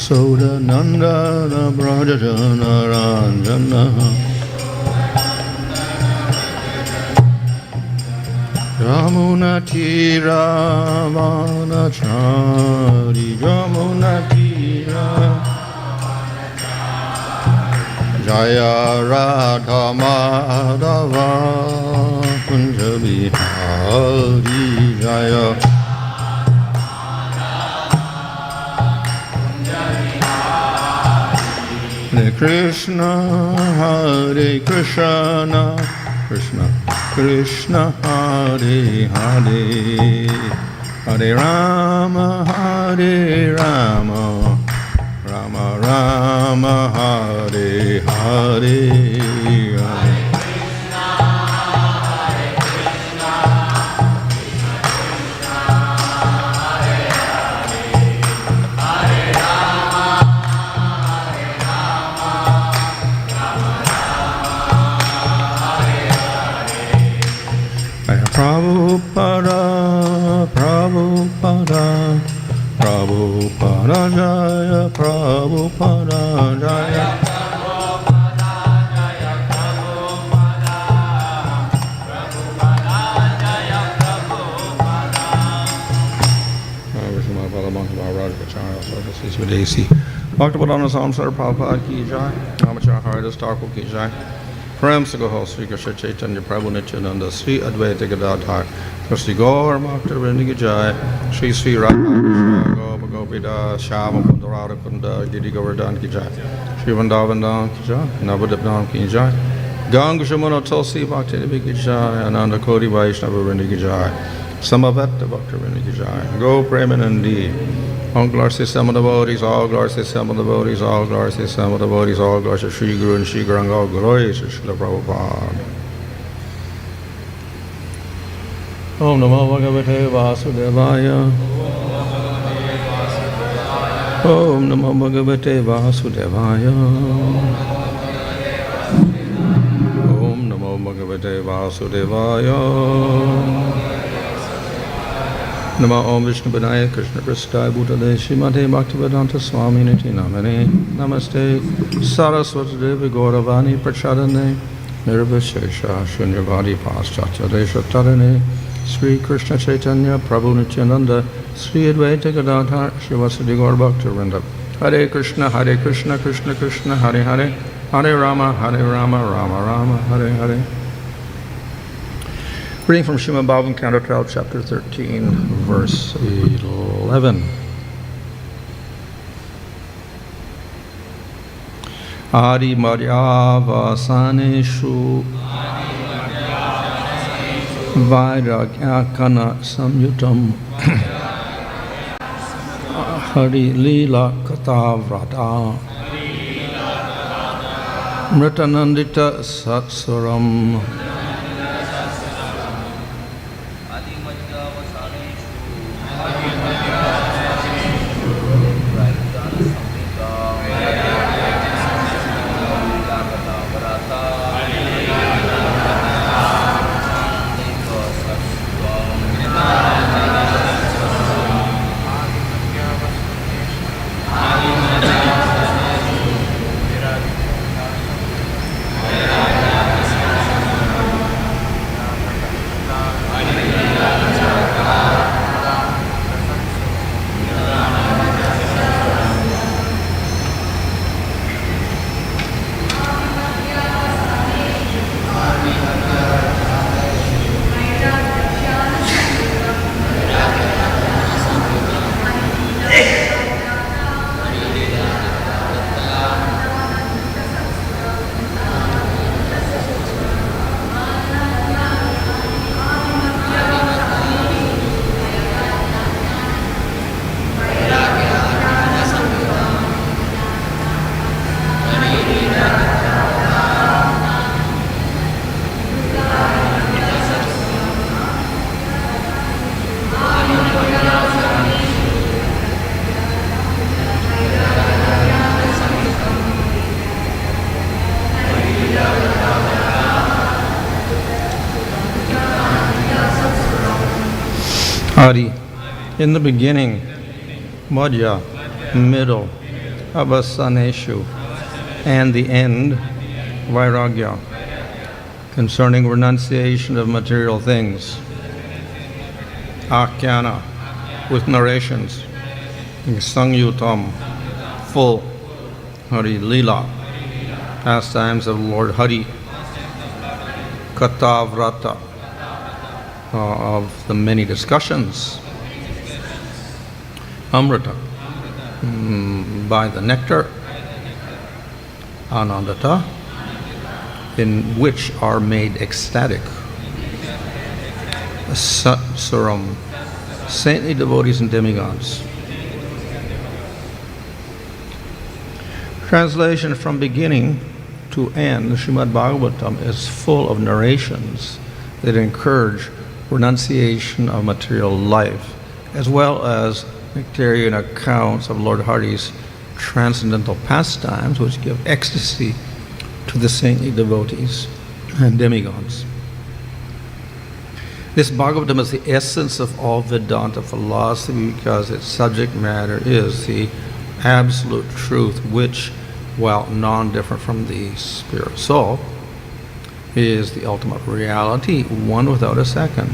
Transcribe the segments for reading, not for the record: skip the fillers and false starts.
Soda Nanda the Brajajana Ranjana Yamuna Tira Vanachari Yamuna Tira Jaya Radha Madhava Kunjabi Hari Jaya Hare Krishna Hare Krishna Krishna Krishna Hare Hare Hare Rama Hare Rama Rama Rama Hare Hare Hare Prabhupada, Prabhupada, Prabhupada Jaya, Prabhupada Jaya, Prabhupada Jaya, Prabhupada, Prabhupada Jaya, Prabhupada. Vishnu Mahaprabhu, Monkey Vairagya, Chara, Sarva Vedānta-Sat-suram, Bhakta-vedānta-sāraṁ, Sarva-Prabhupada ki jai, Namacharya Haridas Thakur ki jai. Prem Sagoho Sri Krishna Chaitanya Prabhu Nityananda Sri Advaita-gadadhar Sri Gaur Bhakta-vrinda Jai Sri Sri Radha Krishna Gopa Gopida Shama Kunda Radha Kunda Giri Govardhan ki Jai Sri Vrindavan ki Jai Navadip ki Jai Ganga Shamuna Tulsi Bhakti Devi ki Jai Ananda Koti Vaishnava Vrinda ki Jai Samavetta Bhakta-vrinda ki Jai Go Premanandi All glories to some of the devotees, all glories to some of the devotees, all glories to some of the devotees, all glories to Sri Guru and Sri Garanga, all glories to Srila Prabhupada. Om Namo Bhagavate Vasudevaya. Om Namo Bhagavate Vasudevaya. Om Namo Bhagavate Vasudevaya. Nama Om Vishnu Padaya Krishna Prasthaya Bhutale Srimate Bhaktivedanta Swami Niti Namane Namaste Saraswati Devi Gauravani Prachadane Nirvishesha Shunyavadi Paschatya Desha Tarane Sri Krishna Chaitanya Prabhu Nityananda Sri Advaita Gadadhar Shivasadi Gaur Bhakta-vrinda Hare Krishna Krishna Krishna Hare Hare Hare Rama Rama Rama Hare Hare. Reading from Srimad Bhagavatam, Canto 12, Chapter 13, verse 11. ādi-madhyāvasāneṣu vairāgyākhyāna-saṁyutam hari-līlā-kathā-vrātā mṛtānandita-sat-suram Ādi, in the beginning, madhya, middle, avasāneṣu, and the end, vairāgya, concerning renunciation of material things, ākhyāna, with narrations, saṁyutam, full, hari-līlā, pastimes of Lord Hari, kathā-vrāta, of the many discussions, amṛta, by the nectar, ānandita, in which are made ecstatic, sāram, saintly devotees and demigods. Translation: from beginning to end, the Srimad Bhagavatam is full of narrations that encourage renunciation of material life, as well as nectarian accounts of Lord Hari's transcendental pastimes, which give ecstasy to the saintly devotees and demigods. This Bhagavatam is the essence of all Vedanta philosophy because its subject matter is the absolute truth, which, while non-different from the spirit soul, is the ultimate reality, one without a second.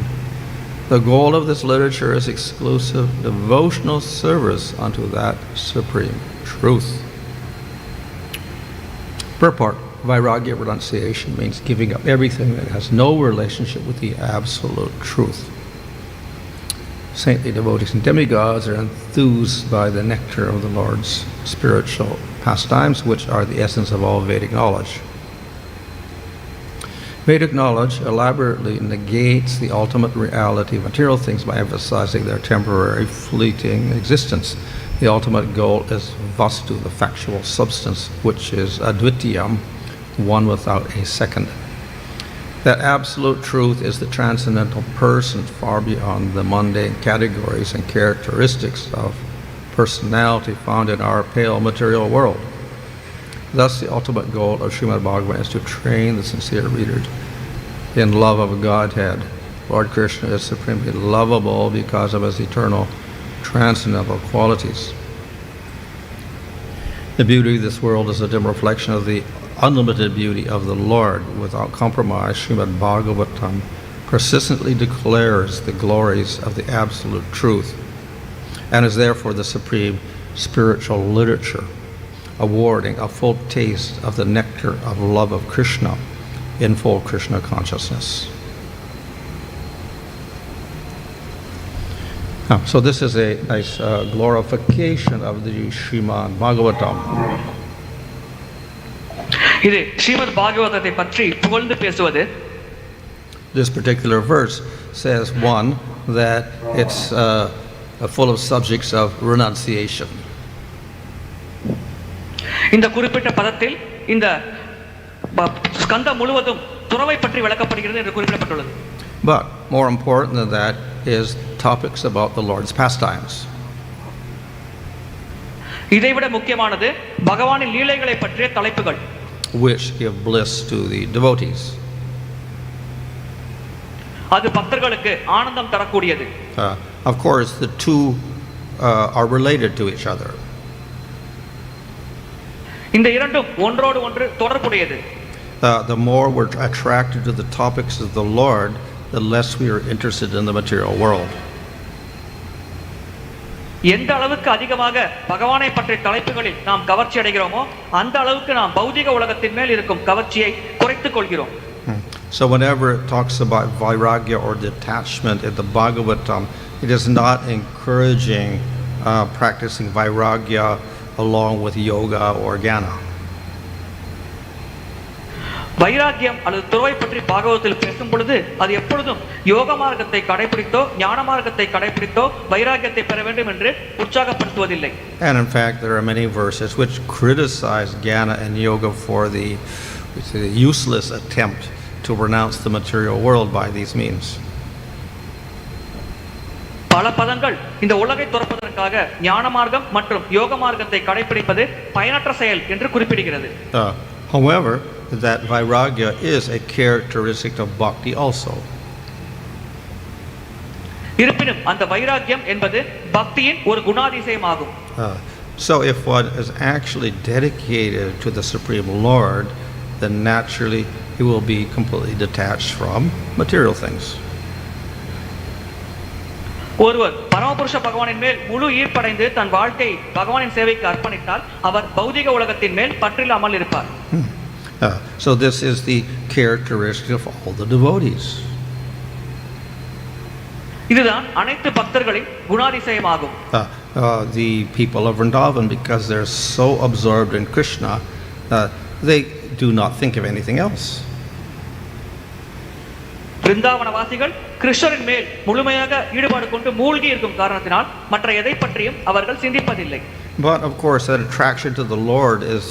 The goal of this literature is exclusive devotional service unto that supreme truth. Purport: Vairagya renunciation means giving up everything that has no relationship with the absolute truth. Saintly devotees and demigods are enthused by the nectar of the Lord's spiritual pastimes, which are the essence of all Vedic knowledge. Vedic knowledge elaborately negates the ultimate reality of material things by emphasizing their temporary, fleeting existence. The ultimate goal is vastv, the factual substance, which is advitīyaṁ, one without a second. That absolute truth is the transcendental person, far beyond the mundane categories and characteristics of personality found in our pale material world. Thus, the ultimate goal of Srimad Bhagavatam is to train the sincere reader in love of Godhead. Lord Krishna is supremely lovable because of his eternal transcendental qualities. The beauty of this world is a dim reflection of the unlimited beauty of the Lord. Without compromise, Srimad Bhagavatam persistently declares the glories of the absolute truth and is therefore the supreme spiritual literature, awarding a full taste of the nectar of love of Krishna in full Krishna consciousness. So this is a nice glorification of the Srimad Bhagavatam. இது ஸ்ரீமத் பாகவதத்தை பற்றி புகழ்ந்து பேசுவது. This particular verse says, one, that it's full of subjects of renunciation. இந்த குறிப்பிட்ட பதத்தில் இந்த ஸ்கந்தம் முழுவதும் துறவை பற்றி விளக்கப்படுகிறது என்று குறிப்பிடப்பட்டுள்ளது. But more important than that is topics about the Lord's pastimes. இதைவிட முக்கியமானது பகவானின் லீலைகளை பற்றிய தலைப்புகள், which give bliss to the devotees. அது பக்தர்களுக்கு ஆனந்தம் தரக்கூடியது. Of course, the two are related to each other. இந்த இரண்டும் ஒன்றோடு ஒன்று தொடர்புடையது. The more we're attracted to the topics of the Lord, the less we are interested in the material world. எந்த அளவுக்கு அதிகமாக பகவானை பற்றிய தலைப்புகளில் நாம் கவர்ச்சி அடைகிறோமோ அந்த அளவுக்கு நாம் பௌதிக உலகத்தின் மேல் இருக்கும் கவர்ச்சியை குறைத்துக் கொள்கிறோம். So whenever it talks about vairagya or detachment in the Bhagavatam, it is not encouraging practicing vairagya along with yoga or jnana. வைராக்கியம் அல்லது துறவை பற்றி பாகவதத்தில் பேசும் பொழுது அது எப்பொழுதும் யோக மார்க்கத்தை கடைபிடித்தோ ஞான மார்க்கத்தை கடைபிடித்தோ வைராக்கியத்தை பெற வேண்டும் என்று உற்சாகப்படுத்துவதில்லை. And in fact, there are many verses which criticize jnana and yoga for the useless attempt to renounce the material world by these means. பல பதங்கள் இந்த உலகை துறப்பதற்காக ஞான மார்க்கம் மற்றும் யோக மார்க்கத்தை கடைபிடிப்பது பயனற்ற செயல் என்று குறிப்பிடுகிறது. However, that vairagya is a characteristic of bhakti also. இருப்பினும் அந்த வைராக்கியம் என்பது பக்தியின் ஒரு குணாதிசயமாகும். So if one is actually dedicated to the Supreme Lord, then naturally he will be completely detached from material things. ஒருவர் பரமபுருஷ பகவானின் மேல் முழு ஈர்ப்படைந்து தன் வாழ்க்கையை பகவானின் சேவைக்கு அர்ப்பணித்தால் அவர் பௌதிக உலகத்தின் மேல் பற்றில்லாமல் இருப்பார். So this is the characteristic of all the devotees. இதுதான் அனைத்து பக்தர்களின் குணாதிசயமாகும். The people of Vrindavan, because they're so absorbed in Krishna, they do not think of anything else. பிருந்தாவனவாசிகள் கிருஷ்ணரின் மேல் முழுமையாக ஈடுபாடு கொண்டு மூழ்கி இருக்கும் காரணத்தினால் மற்ற எதை பற்றியும் அவர்கள் சிந்திப்பதில்லை. But of course that attraction to the Lord is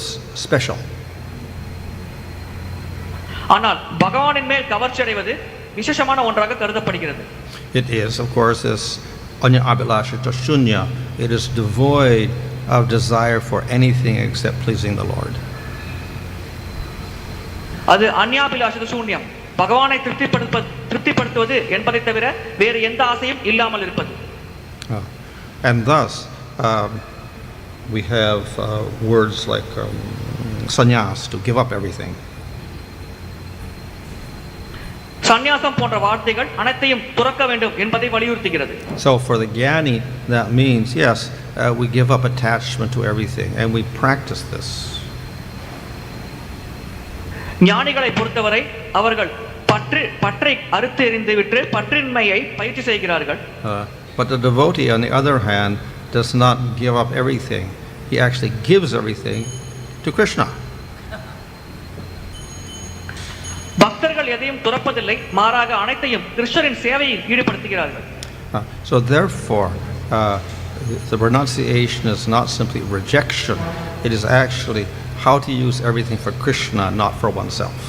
special. ஆனால் பகவானின் மேல் கவர்ச்சி அடைவது விசேஷமான ஒன்றாக கருதப்படுகிறது. It is, of course, this ānya-abhilasha shunya. It is devoid of desire for anything except pleasing the Lord. அது அன்யாபிலாஷ சூன்யம், பகவானை திருப்திப்படுத்துவது என்பதை தவிர வேறு எந்த ஆசையும் இல்லாமல் இருப்பது. And thus we have words like sannyas, to give up everything. சந்நியாசம் போன்ற வார்த்தைகள் அனைத்தையும் துறக்க வேண்டும் என்பதை வலியுறுத்துகிறது. So for the jnani, that means yes, we give up attachment to everything and we practice this. ஞானிகளை பொறுத்தவரை அவர்கள் பற்றை அறுத்து எறிந்துவிட்டு பற்றின்மையை பயிற்சி செய்கிறார்கள். But the devotee, on the other hand, does not give up everything. He actually gives everything to Krishna. பக்தர்கள் எதையும் துறப்பதில்லை, மாறாக அனைத்தையும் கிருஷ்ணரின் சேவையில் ஈடுபடுத்துகிறார்கள். So therefore, the renunciation is not simply rejection. It is actually how to use everything for Krishna, not for oneself.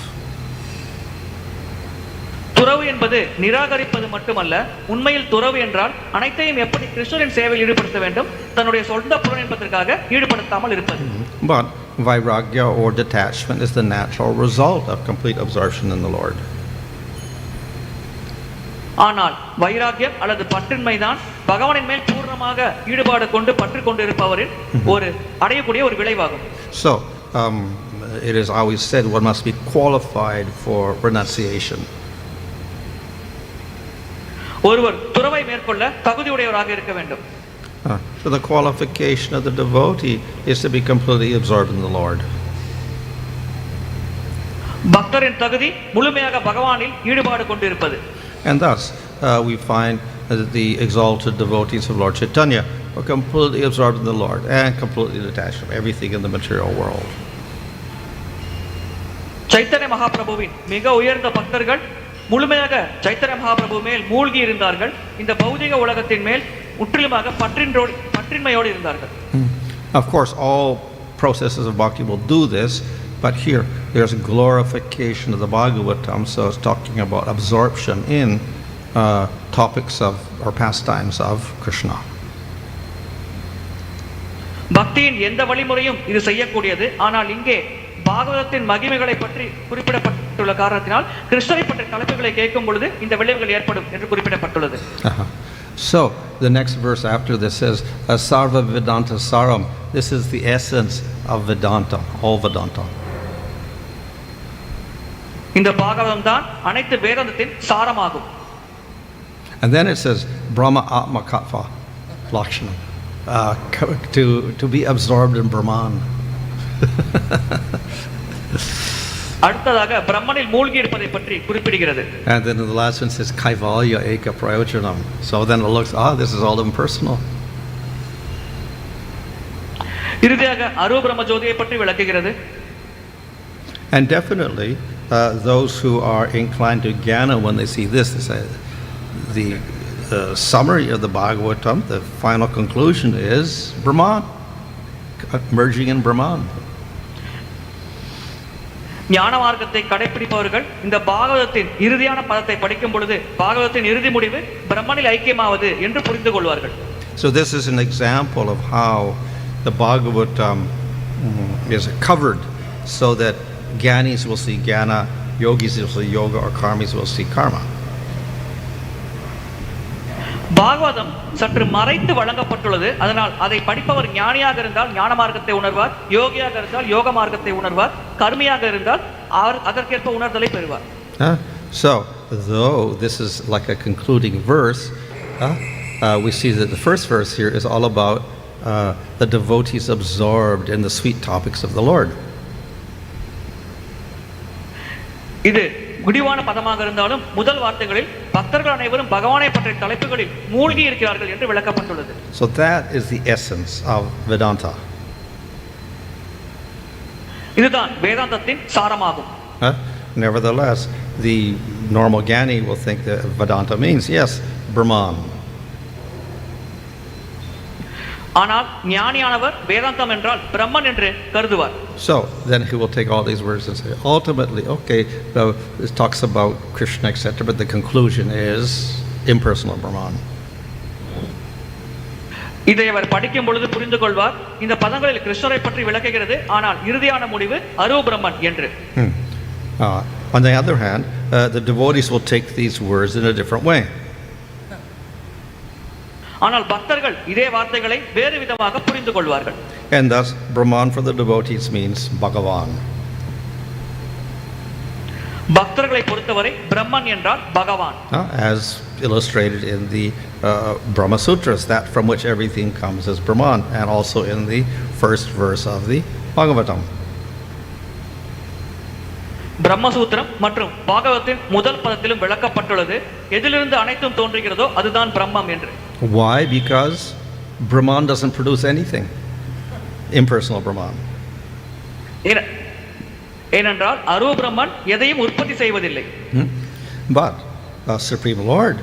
துறவு என்பது நிராகரிப்பது மட்டுமல்ல, உண்மையில் துறவு என்றால் அனைத்தையும் எப்படி கிருஷ்ணரின் சேவையில் ஈடுபடுத்த வேண்டும், தன்னுடைய சொந்த புலனின்பதற்காக ஈடுபடுத்தாமல் இருப்பது. But vairagya or detachment is the natural result of complete absorption in the Lord. ஆனால் வைராகியம் அல்லது பற்றின்மைதான் பகவானின் மேல் பூர்ணமாக ஈடுபாடு கொண்டு பற்று கொண்டு இருப்பவரின் ஒரு அடையக்கூடிய ஒரு விளைவாகும். So it is always said one must be qualified for renunciation. ஒருவர் துறவை மேற்கொள்ள தகுதியுடையவராக இருக்க வேண்டும். So the qualification of the devotee is to be completely absorbed in the Lord. பக்தரின் தகுதி முழுமையாக பகவானில் ஈடுபாடு கொண்டு இருப்பது. And thus we find that the exalted devotees of Lord Chaitanya are completely absorbed in the Lord and completely detached from everything in the material world. Chaitanya மகாபிரபுவின் மிக உயர்ந்த பக்தர்கள் முழுமையாக சைத்தன்ய மகாபிரபு மேல் மூழ்கி இருந்தார்கள். இந்த பௌதிக உலகத்தின் மேல் முற்றிலுமாக பற்றின்மையோடு இருந்தார்கள். Of course all processes of bhakti will do this, but here there's a glorification of the Bhagavatam, so it's talking about absorption in topics of or pastimes of Krishna. பக்தியின் எந்த வழிமுறையும் இது செய்யக்கூடியது. ஆனால் இங்கே பாகவதத்தின் மகிமைகளை பற்றி குறிப்பிடப்பட்டுள்ள காரணத்தினால் கிருஷ்ணரை பற்றிய தலைப்புகளை கேட்கும் பொழுது இந்த விளைவுகள் ஏற்படும் என்று குறிப்பிடப்பட்டுள்ளது. So the next verse after this says sarva-vedānta-sāraṁ. This is the essence of Vedanta, all Vedanta. இந்த பாகவதம் தான் அனைத்து வேதாந்தத்தின் சாரமாகும். And then it says brahmātmaikatva-lakṣaṇam, to be absorbed in Brahman. அடுத்ததாக பிரம்மனில் மூழ்கி இருப்பதை பற்றி குறிப்பிடுகிறது. And then the last one says kaivalyaika-prayojanam. So then it looks, this is all impersonal. இறுதியாக அரூப பிரம்ம ஜோதியை பற்றி விளக்குகிறது. And definitely those who are inclined to jnana, when they see this, they say the summary of the Bhagavatam, the final conclusion is Brahman, merging in Brahman. ஞான மார்க்கத்தை கடைபிடிப்பவர்கள் இந்த பாகவதத்தின் இறுதியான பதத்தை படிக்கும் பொழுது பாகவதத்தின் இறுதி முடிவு பிரம்மனில் ஐக்கியமாவது என்று புரிந்து கொள்வார்கள். So this is an example of how the Bhagavatam is covered, so that jnanis will see jnana, yogis will see yoga, or karmis will see karma. Bhagavatam சற்று மறைத்து வழங்கப்பட்டுள்ளது. அதனால் அதை படிப்பவர் ஞானியாக இருந்தால் ஞான மார்க்கத்தை உணர்வார், யோகியாக இருந்தால் யோக மார்க்கத்தை உணர்வார், கர்மியாக இருந்தால் அதற்கேற்ப உணர்தலை பெறுவார். So, though this is like a concluding verse, we see that the first verse here is all about the devotees absorbed in the sweet topics of the Lord. இது முடிவான பதமாக இருந்தாலும் முதல் வார்த்தைகளில் பக்தர்கள் அனைவரும் பகவானை பற்றிய தலைப்புகளில் மூழ்கி இருக்கிறார்கள் என்று விளக்கப்பட்டுள்ளது. So that is the essence of Vedanta. இதுதான் வேதாந்தத்தின் சாரமாகும். Nevertheless, the normal Gyani will think that Vedanta means, yes, Brahman. ஆனால் ஞானியானவர் வேதாந்தம் என்றால் பிரம்மன் என்று கருதுவார். So then he will take all these words and say, ultimately, okay, it talks about Krishna, etc., but the conclusion is impersonal Brahman. இதை அவர் படிக்கும் பொழுது புரிந்து கொள்வார், இந்த பதங்களில் கிருஷ்ணரை பற்றி விளக்குகிறது, ஆனால் இறுதியான முடிவு அரூப பிரம்மன் என்று. On the other hand, the devotees will take these words in a different way. ஆனால் பக்தர்கள் இதே வார்த்தைகளை வேறு விதமாக புரிந்து கொள்வார்கள். And thus, Brahman for the devotees means Bhagavan. பக்தர்களை பொறுத்தவரை பிரம்மன் என்றால் பகவான். As illustrated in the Brahma Sutras, that from which everything comes is Brahman, and also in the first verse of the Bhagavatam. Brahmasutra மற்றும் பாகவத்தின் முதல் பதத்திலும் விளக்கப்பட்டுள்ளது, எதிலிருந்து அனைத்தும் தோன்றுகிறதோ அதுதான் பிரம்மம் என்று. Why? Because Brahman doesn't produce anything. Impersonal Brahman. ஏனென்றால் அரூப பிரம்மன் எதையும் உற்பத்தி செய்வதில்லை. But Supreme Lord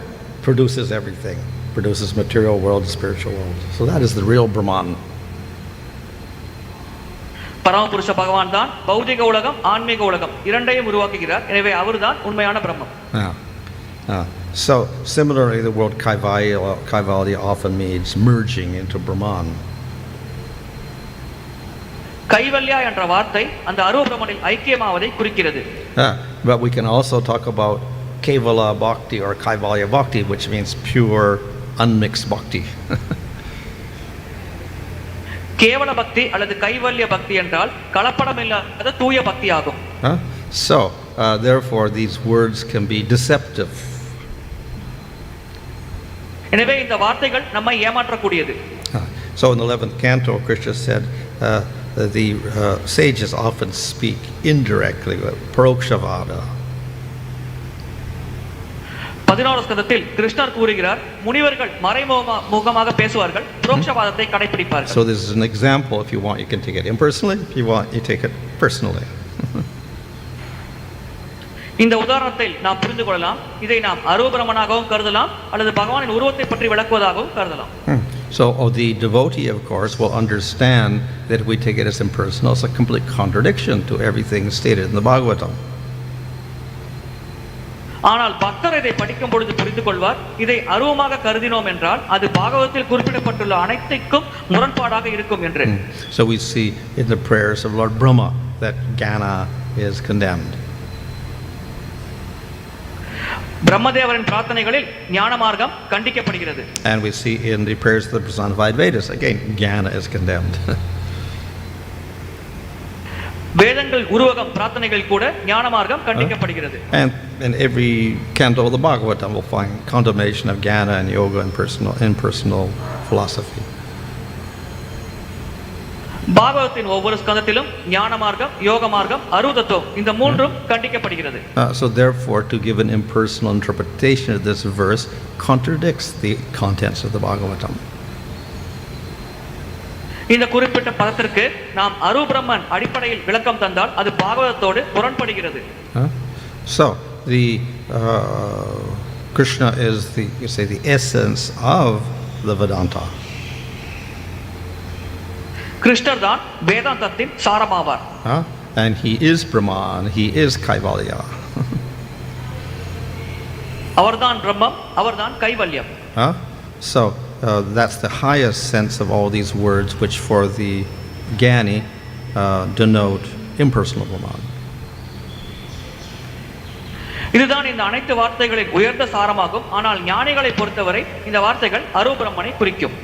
produces everything. Produces material world, spiritual world. So that is the real Brahman. பரமபுருஷ பகவான் தான் பௌதிக உலகம் ஆன்மீக உலகம் இரண்டையும் உருவாக்குகிறார். எனவே அவர்தான் உண்மையான பிரம்மம். So similarly, the word Kaivalya often means merging into Brahman. Kaivalya என்ற வார்த்தை அந்த அரூப பிரம்மனில் ஐக்கியமாவதை குறிக்கிறது. But we can also talk about Kaivalya Bhakti or Kaivalya Bhakti, which means pure, unmixed bhakti. கேவல பக்தி அல்லது கைவல்ய பக்தி என்றால் கலப்படம் இல்லாத தூய பக்தி ஆகும். So therefore these words can be deceptive. எனவே இந்த வார்த்தைகள் நம்மை ஏமாற்றக்கூடியது. So in the 11th canto, Krishna said the sages often speak indirectly, parokshavada. 11வது ஸ்கந்தத்தில் கிருஷ்ணர் கூறுகிறார், முனிவர்கள் மறைமுகமாக பேசுவார்கள், புரோக்ஷவாதத்தை கடைபிடிப்பார்கள். So this is an example. If you want, you can take it impersonally. If you want, you take it personally. இந்த உதாரணத்தை நாம் புரிந்து கொள்ளலாம். இதை நாம் அரூப பிரம்மனாகவும் கருதலாம் அல்லது பகவானின் உருவத்தை பற்றி விளக்குவதாகவும் கருதலாம். So the devotee, of course, will understand that if we take it as impersonal, it's a complete contradiction to everything stated in the Bhagavatam. ஆனால் பக்தர் இதை படிக்கும் பொழுது புரிந்து கொள்வார், இதை அரூபமாக கருதினோம் என்றால் அது பாகவதத்தில் குறிப்பிடப்பட்டுள்ள அனைத்துக்கும் முரண்பாடாக இருக்கும் என்று. So we see in the prayers of Lord Brahma that Jnana is condemned. பிரம்மதேவரின் பிரார்த்தனைகளில் ஞான மார்க்கம் கண்டிக்கப்படுகிறது. And we see in the prayers of the personified Vedas, again, Jnana is condemned. வேதங்கள் உருவகம் பிரார்த்தனைகள் கூட ஞான மார்க்கம் கண்டிக்கப்படுகிறது. And in every canto of the Bhagavatam we'll find condemnation of Jnana and yoga and impersonal philosophy. பாகவதத்தின் ஒவ்வொரு ஸ்கந்தத்திலும் ஞான மார்க்கம், யோக மார்க்கம், அரூதத்துவம் இந்த மூன்றும் கண்டிக்கப்படுகிறது. So therefore, to give an impersonal interpretation of this verse contradicts the contents of the Bhagavatam. இந்த குறிப்பிட்ட பதத்திற்கு நாம் அரூப பிரம்மன் அடிப்படையில் விளக்கம் தந்தால் அது பாகவதத்தோடு முரண்படுகிறது. So the Krishna is the essence of the Vedanta. கிருஷ்ணர் தான் வேதாந்தத்தின் சாரமாவார். And he is Brahman, he is Kaivalya. அவர்தான் பிரம்மம், அவர்தான் கைவல்யம். So that's the highest sense of all these words, which for the Gyani denote impersonal Brahman. இதுதான் இந்த அனைத்து வார்த்தைகளின் உயர்ந்த சாரமாகும். ஆனால் ஞானிகளை பொறுத்தவரை இந்த வார்த்தைகள் அரூ பிரம்மனை குறிக்கும்.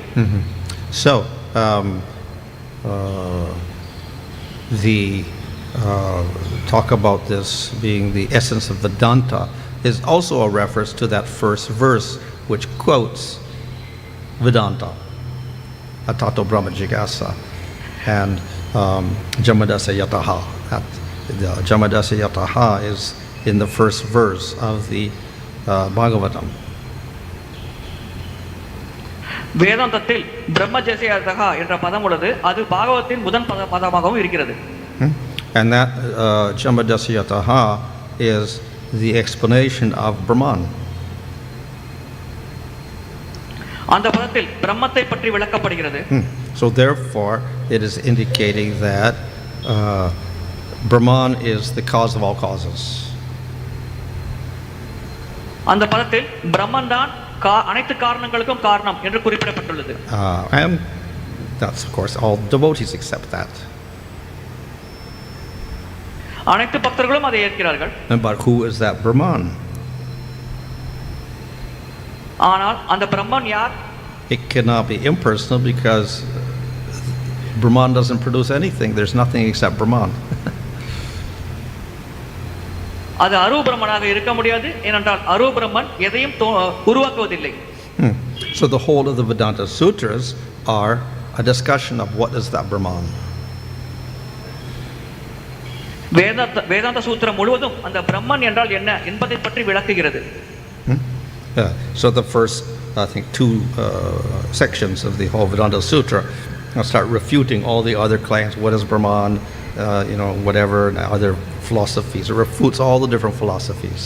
So the talk about this being the essence of Vedanta is also a reference to that first verse which quotes Vedanta, atato Brahma jigasa, and jamadasa yataha. The jamadasa yataha is in the first verse of the Bhagavatam. வேதாந்தத்தில் பிரம்மஜசயதஹா என்ற பதம் உள்ளது. அது பாகவத்தின் முதல் பதமாகவும் இருக்கிறது. And that jamadasa yataha is the explanation of Brahman. அந்த பதத்தில் பிரம்மத்தை பற்றி விளக்கப்படுகிறது. So therefore it is indicating that Brahman is the cause of all causes. அந்த பதத்தில் பிரம்மன் தான் அனைத்து காரணங்களுக்கும் காரணம் என்று குறிப்பிடப்பட்டுள்ளது. And that's of course all devotees accept that. அனைத்து பக்தர்களும் அதை ஏற்கிறார்கள். But who is that Brahman? ஆனால் அந்த பிரம்மன் யார்? It cannot be impersonal because Brahman doesn't produce anything. There's nothing except Brahman. அது அரூ பிரம்மனாக இருக்க முடியாது. ஏனென்றால் அரூ பிரம்மன் எதையும் உருவாக்குவதில்லை. So the whole of the Vedanta Sutras are a discussion of what is that Brahman. வேதாந்த சூத்திரம் முழுவதும் அந்த பிரம்மன் என்றால் என்ன என்பதை பற்றி விளக்குகிறது. So the first, I think, two sections of the whole Vedanta Sutra start refuting all the other claims. What is Brahman? Whatever, and other philosophies. It refutes all the different philosophies.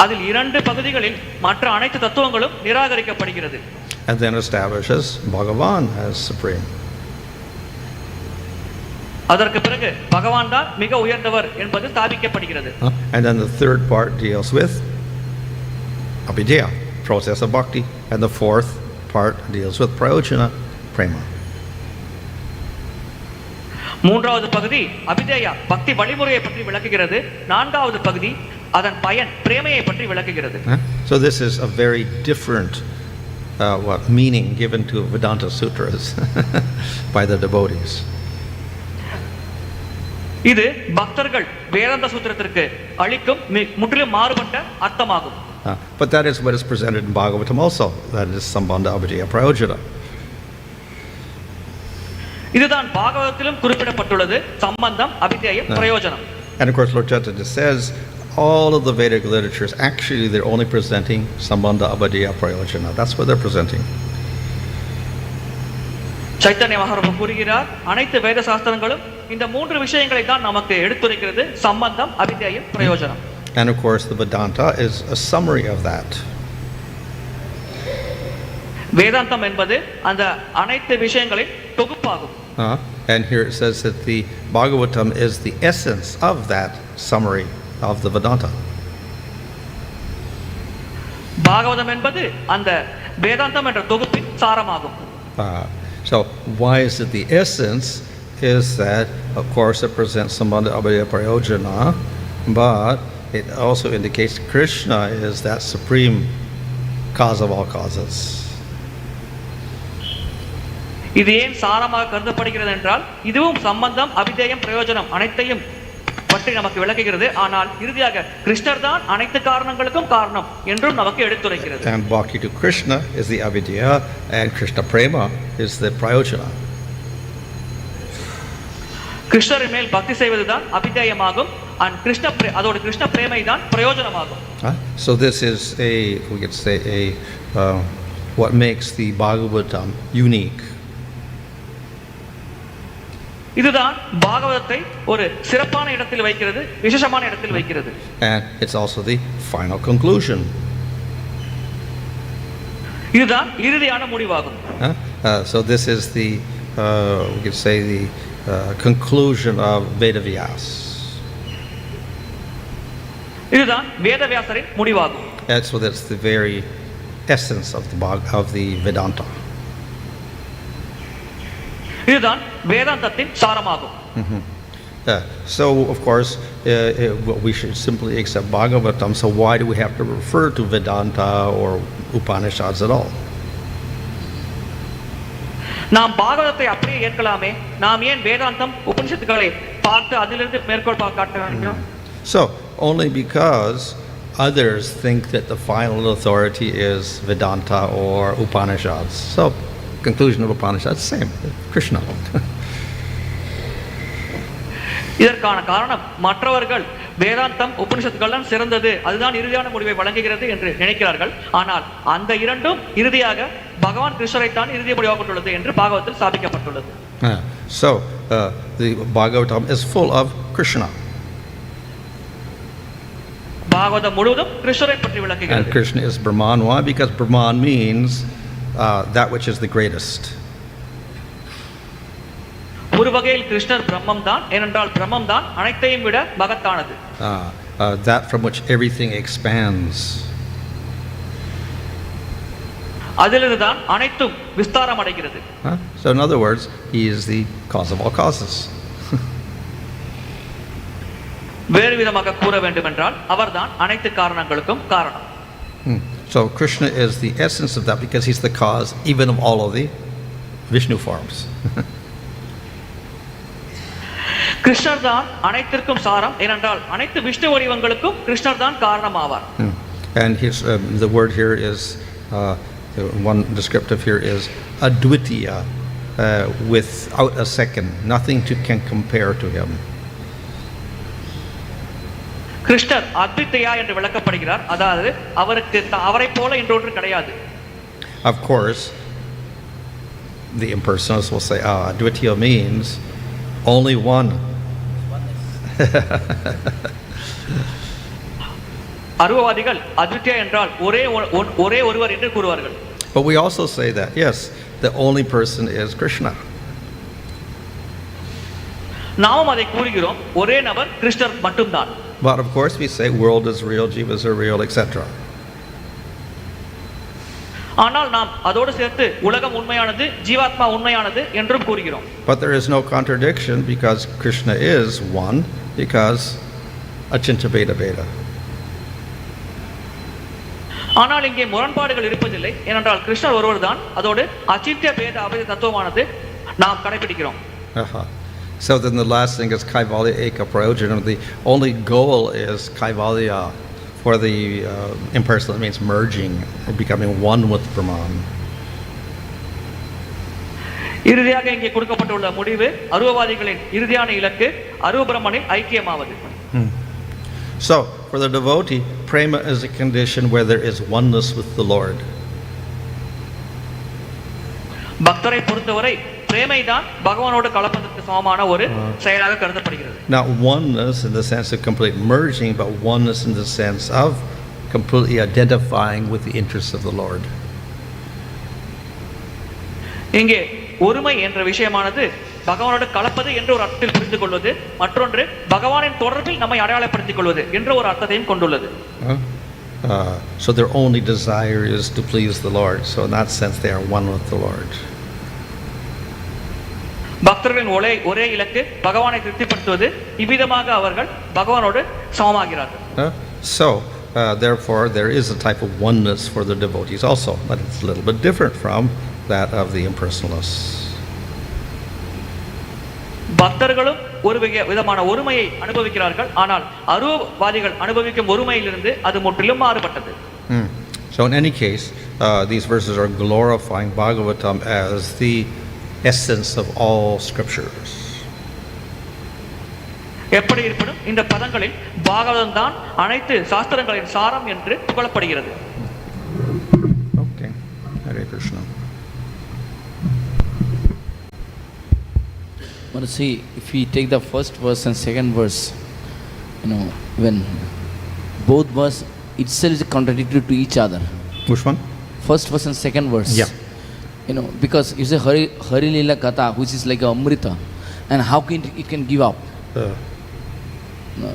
அதில் இரண்டு பகுதிகளில் மற்ற அனைத்து தத்துவங்களும் நிராகரிக்கப்படுகிறது. And then establishes Bhagavan as supreme. அதற்கு பிறகு பகவான் தான் மிக உயர்ந்தவர் என்பது ஸ்தாபிக்கப்படுகிறது. And then the third part deals with abhidhyā, process of bhakti, and the fourth part deals with prayojana, prema. மூன்றாவது பகுதி அபிதேயா பக்தி வழிமுறையை பற்றி விளக்குகிறது. நான்காவது பகுதி அதன் பயன் பிரேமையை பற்றி விளக்குகிறது. So this is a very different meaning given to Vedanta Sutras by the devotees. இது பக்தர்கள் வேதாந்த சூத்திரத்திற்கு அளிக்கும் முற்றிலும் மாறுபட்ட அர்த்தமாகும். But that is what is presented in Bhagavatam also. That is sambandha abhidhyā prayojana. இதுதான் பாகவதத்திலும் குறிப்பிடப்பட்டுள்ளது. சம்பந்தம் அபிதேயம் பிரயோஜனம். And of course Lord Chaitanya says all of the Vedic literatures actually they're only presenting sambandha abhidhyā prayojana. That's what they're presenting. Chaitanya Mahaprabhu கூறுகிறார் அனைத்து வேத சாஸ்திரங்களும் இந்த மூன்று விஷயங்களை தான் நமக்கு எடுத்துரைக்கிறது. சம்பந்தம் அபிதேயம் பிரயோஜனம். And of course the Vedanta is a summary of that. வேதாந்தம் என்பது அந்த அனைத்து விஷயங்களின் தொகுப்பாகும். And here it says that the Bhagavatam is the essence of that summary of the Vedanta. Bhagavatam என்பது அந்த வேதாந்தம் என்ற தொகுப்பின் சாரமாகும். So why is it the essence? Is that of course it presents sambandha abhidhyā prayojana, but it also indicates Krishna is that supreme cause of all causes. இது ஏன் சாரமாக கருதப்படுகிறது என்றால் இதுவும் சம்பந்தம் அபிதேயம் பிரயோஜனம் அனைத்தையும் பற்றி நமக்கு விளக்குகிறது. ஆனால் இறுதியாக கிருஷ்ணர் தான் அனைத்து காரணங்களுக்கும் காரணம் என்றும் நமக்கு எடுத்துரைக்கிறது. And bhakti to Krishna is the avidya and Krishna prema is the prayojana. கிருஷ்ணரின் மேல் பக்தி செய்வதுதான் அபிதேயமாகும். அதோட கிருஷ்ண பிரேமை தான் பிரயோஜனமாகும். So this is we could say what makes the Bhagavatam unique. இதுதான் பாகவதத்தை ஒரு சிறப்பான இடத்தில் வைக்கிறது, விசேஷமான இடத்தில் வைக்கிறது. And it's also the final conclusion. இதுதான் இறுதியான முடிவாகும். So this is the we could say the conclusion of Vedavyas. இதுதான் வேதவியாசரின் முடிவாகும். And so that's the very essence of the Vedanta. இதுதான் வேதாந்தத்தின் சாரமாகும். So, of course, we should simply accept Bhagavatam. So, why do we have to refer to Vedanta or Upanishads at all? நாம் பாகவதத்தை அப்படியே ஏற்கலாமே, நாம் ஏன் வேதாந்தம் உபனிஷத்துக்களை பார்த்து அதிலிருந்து மேற்கோள் காட்ட வேண்டும்? So, only because others think that the final authority is Vedanta or Upanishads. So, conclusion of Upanishads, same, Krishna. இதற்கான காரணம் மற்றவர்கள் வேதாந்தம் உபனிஷத்துக்கள் தான் சிறந்தது, அதுதான் இறுதியான முடிவை வழங்குகிறது என்று நினைக்கிறார்கள். ஆனால் அந்த இரண்டும் இறுதியாக பகவான் கிருஷ்ணரைத்தான் இறுதி முடிவாக கொண்டுள்ளது என்று பாகவத்தில் ஸ்தாபிக்கப்பட்டுள்ளது. So, the Bhagavatam is full of Krishna. Bhagavatam முழுவதும் கிருஷ்ணரை பற்றி And விளக்குகிறது. Krishna is Brahman. Why? Because Brahman means that which is the greatest. ஒரு வகையில் கிருஷ்ணர் பிரம்மம் தான், ஏனென்றால் பிரம்மம் தான் அனைத்தையும் விட மகத்தானது. That from which everything expands. அதிலிருந்து தான் அனைத்தும் விஸ்தாரம் அடைகிறது. So in other words, he is the cause of all causes. வேறு விதமாக கூற வேண்டும் என்றால் அவர்தான் அனைத்து காரணங்களுக்கும் காரணம். So Krishna is the essence of that because he's the cause even of all of the Vishnu forms. கிருஷ்ணர் தான் அனைத்திற்கும் சாரம், ஏனென்றால் அனைத்து விஷ்ணு வடிவங்களுக்கும் கிருஷ்ணர் தான் காரணமாவார். And his the word here is one descriptive here is advitīyaṁ, without a second, nothing can compare to him. கிருஷ்ணர் அத்விதீயா என்று விளக்கப்படுகிறார், அதாவது அவருக்கு அவரை போல இன்னொன்று கிடையாது. Of course, the impersonalists will say, advitīya means only one. அருவவாதிகள் அத்விதீயா என்றால் ஒரே ஒருவர் என்று கூறுவார்கள். But we also say that, yes, the only person is Krishna. நாமும் அதை கூறுகிறோம், ஒரே நபர் கிருஷ்ணர் மட்டும்தான். But of course we say world is real, jivas are real, etc. ஆனால் நாம் அதோடு சேர்த்து உலகம் உண்மையானது, ஜீவாத்மா உண்மையானது என்றும் கூறுகிறோம். But there is no contradiction because Krishna is one, because achinta beta beta. ஆனால் இங்கே முரண்பாடுகள் இருப்பதில்லை, ஏனென்றால் கிருஷ்ணர் ஒருவர் தான், அதோடு அச்சித்ய பேத அபேத தத்துவமானது நாம் கடைபிடிக்கிறோம். So then the last thing is kaivalyaika-prayojanam. The only goal is kaivalya. For the impersonal, it means merging or becoming one with Brahman. இறுதியாக இங்கே கொடுக்கப்பட்டுள்ள முடிவு அருவவாதிகளின் இறுதியான இலக்கு அருவ பிரம்மனில் ஐக்கியமாவது. So for the devotee, prema is a condition where there is oneness with the Lord. பக்தரை பொறுத்தவரை பிரேமை தான் பகவானோடு கலப்பதற்கு சமமான ஒரு செயலாக கருதப்படுகிறது. Not oneness in the sense of complete merging, but oneness in the sense of completely identifying with the interests of the Lord. இங்கே ஒருமை என்ற விஷயமானது பகவானோடு கலப்பது என்ற ஒரு அர்த்தத்தில் புரிந்து கொள்வது, மற்றொன்று பகவானின் தொடர்பில் நம்மை அடையாளப்படுத்திக் கொள்வது என்ற ஒரு அர்த்தத்தையும் கொண்டுள்ளது. So their only desire is to please the Lord. So in that sense they are one with the Lord. பக்தர்களின் ஒரே இலக்கு பகவானை திருப்திப்படுத்துவது, இவ்விதமாக அவர்கள் பகவானோடு சமமாகிறார்கள். So therefore there is a type of oneness for the devotees also, but it's a little bit different from that of the impersonalists. பக்தர்களும் ஒரு விதமான ஒருமையை அனுபவிக்கிறார்கள், ஆனால் அருவவாதிகள் அனுபவிக்கும் ஒருமையிலிருந்து அது முற்றிலும் மாறுபட்டது. So in any case, these verses are glorifying Bhagavatam as the essence of all scriptures. எப்படி இருப்பினும் இந்த பதங்களில் பாகவதம் தான் அனைத்து சாஸ்திரங்களின் சாரம் என்று புகழப்படுகிறது. Okay. Hare Krishna. Want to see if we take the first verse and second verse, when both verse itself is contradictory to each other. Which one? First verse and second verse. Yeah. Because you say hari-līlā-kathā, which is like a amṛta, and how can it can give up?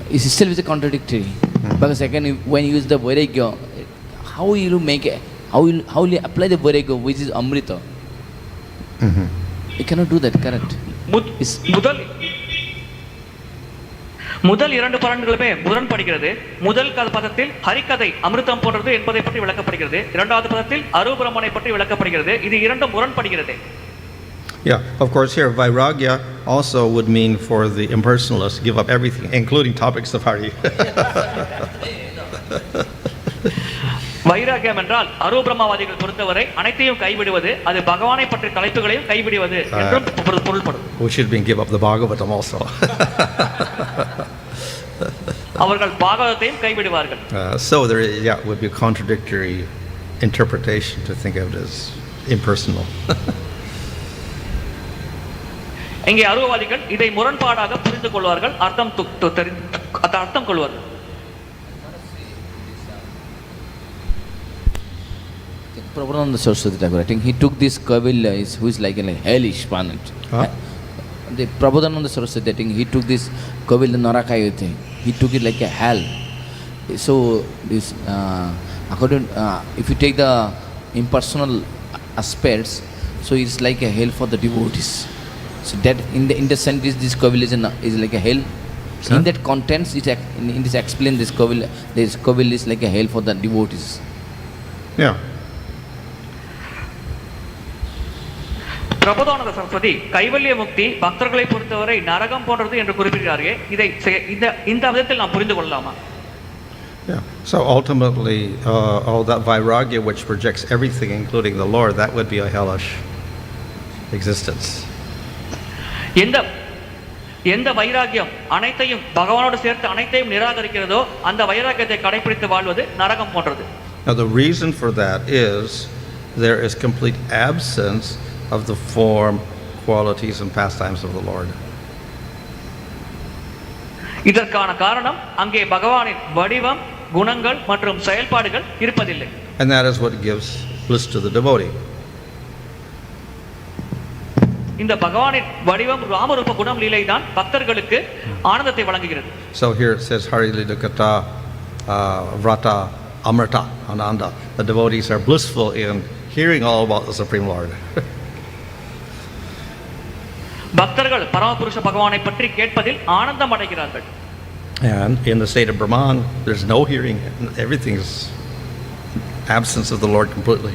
It itself is a contradictory. Because second, when you use the vairagya, how will you make it? How will you apply the vairagya, which is amṛta? Mm-hmm. You cannot do that, correct? முதல் இரண்டு பலன்களுமே முரண்படுகிறது. முதல் பதத்தில் ஹரிக்கதை அமிர்தம் போன்றது என்பதை பற்றி விளக்கப்படுகிறது. இரண்டாவது பதத்தில் அரூபரமனை பற்றி விளக்கப்படுகிறது. இது இரண்டும் முரண்படுகிறது. Yeah, of course here vairāgya also would mean for the impersonalist, give up everything, including topics of hari. வைராகியம் என்றால் அரூபரமவாதிகள் பொறுத்தவரை அனைத்தையும் கைவிடுவது, அது பகவானை பற்றிய தலைப்புகளையும் கைவிடுவது என்றும் பொருள்படும். We should be give up the Bhagavatam also. அவர்கள் பாகவதத்தையும் கைவிடுவார்கள். So there would be a contradictory interpretation to think of it as impersonal. இங்கே அரூபவாதிகள் இதை முரண்பாடாக புரிந்து கொள்வார்கள், அர்த்தம் கொள்வார்கள். Prabhupada, I think he took this Kaivalya, who is like a hellish planet. The Prabhupada Saraswati, I think he took this Kaivalya Narakaya thing. He took it like a hell. So this, according, if you take the impersonal aspects, so it's like a hell for the devotees. So that in the sense this Kaivalya is like a hell. So in that context, in this explain this Kaivalya is like a hell for the devotees. Yeah. பிரபுதானந்த Saraswati கைவல்ய முக்தி பக்தர்களை பொறுத்தவரை நரகம் போன்றது என்று குறிப்பிடுகிறார்கள். இதை இந்த விதத்தில் நாம் புரிந்து கொள்ளலாமா? Yeah. So ultimately, all that vairāgya which projects everything, including the Lord, that would be a hellish existence. எந்த வைராகியம் அனைத்தையும் பகவானோடு சேர்த்து அனைத்தையும் நிராகரிக்கிறதோ அந்த வைராகியத்தை கடைபிடித்து வாழ்வது நரகம் போன்றது. Now the reason for that is there is complete absence of the form, qualities and pastimes of the Lord. இதற்கான காரணம் அங்கே பகவானின் வடிவம், குணங்கள் மற்றும் செயல்பாடுகள் இருப்பதில்லை. And that is what gives bliss to the devotee. இந்த பகவானின் வடிவம், ராமரூப குணம், லீலை தான் பக்தர்களுக்கு ஆனந்தத்தை வழங்குகிறது. So here it says hari-līlā-kathā-vrātā amṛta, ānandita. The devotees are blissful in hearing all about the Supreme Lord. பக்தர்கள் பரமபுருஷ பகவானை பற்றி கேட்பதில் ஆனந்தம் அடைகிறார்கள். And in the state of Brahaman, there's no hearing. Everything is absence of the Lord completely.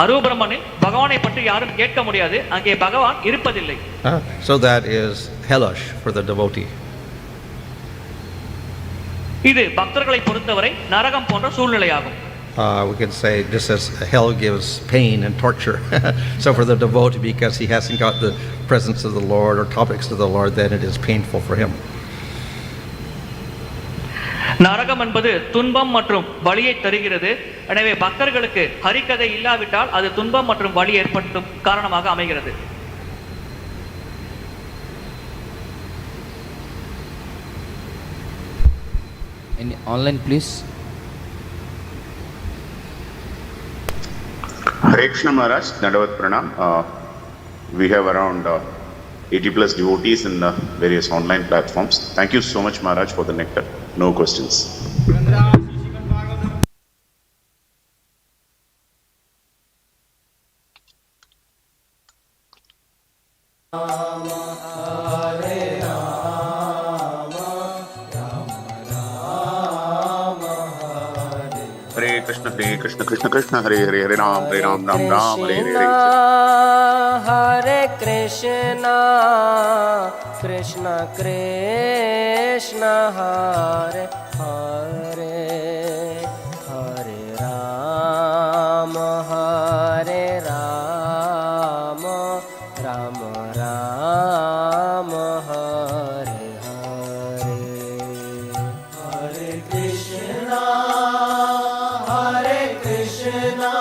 அரூபரமனில் பகவானை பற்றி யாரும் கேட்க முடியாது, அங்கே பகவான் இருப்பதில்லை. So that is hellish for the devotee. இது பக்தர்களை பொறுத்தவரை நரகம் போன்ற சூழ்நிலையாகும். We can say just as hell gives pain and torture. So for the devotee, because he hasn't got the presence of the Lord or topics of the Lord, then it is painful for him. நரகம் என்பது துன்பம் மற்றும் வலியை தருகிறது. எனவே பக்தர்களுக்கு ஹரிக்கதை இல்லாவிட்டால் அது துன்பம் மற்றும் வலி ஏற்படும் காரணமாக அமைகிறது. Any online, please. Hare Krishna Maharaj, Dandavat Pranam. We have around 80 plus devotees in various online platforms. Thank you so much Maharaj for the nectar. No questions. Hare Krishna, Krishna Krishna, Hare Hare, Hare Ram, Ram, Hare Hare. Hare Krishna, Krishna Krishna, Hare Hare, Hare Ram, Hare Ram, Ram Ram, Hare Hare. Hare Krishna, Hare Krishna,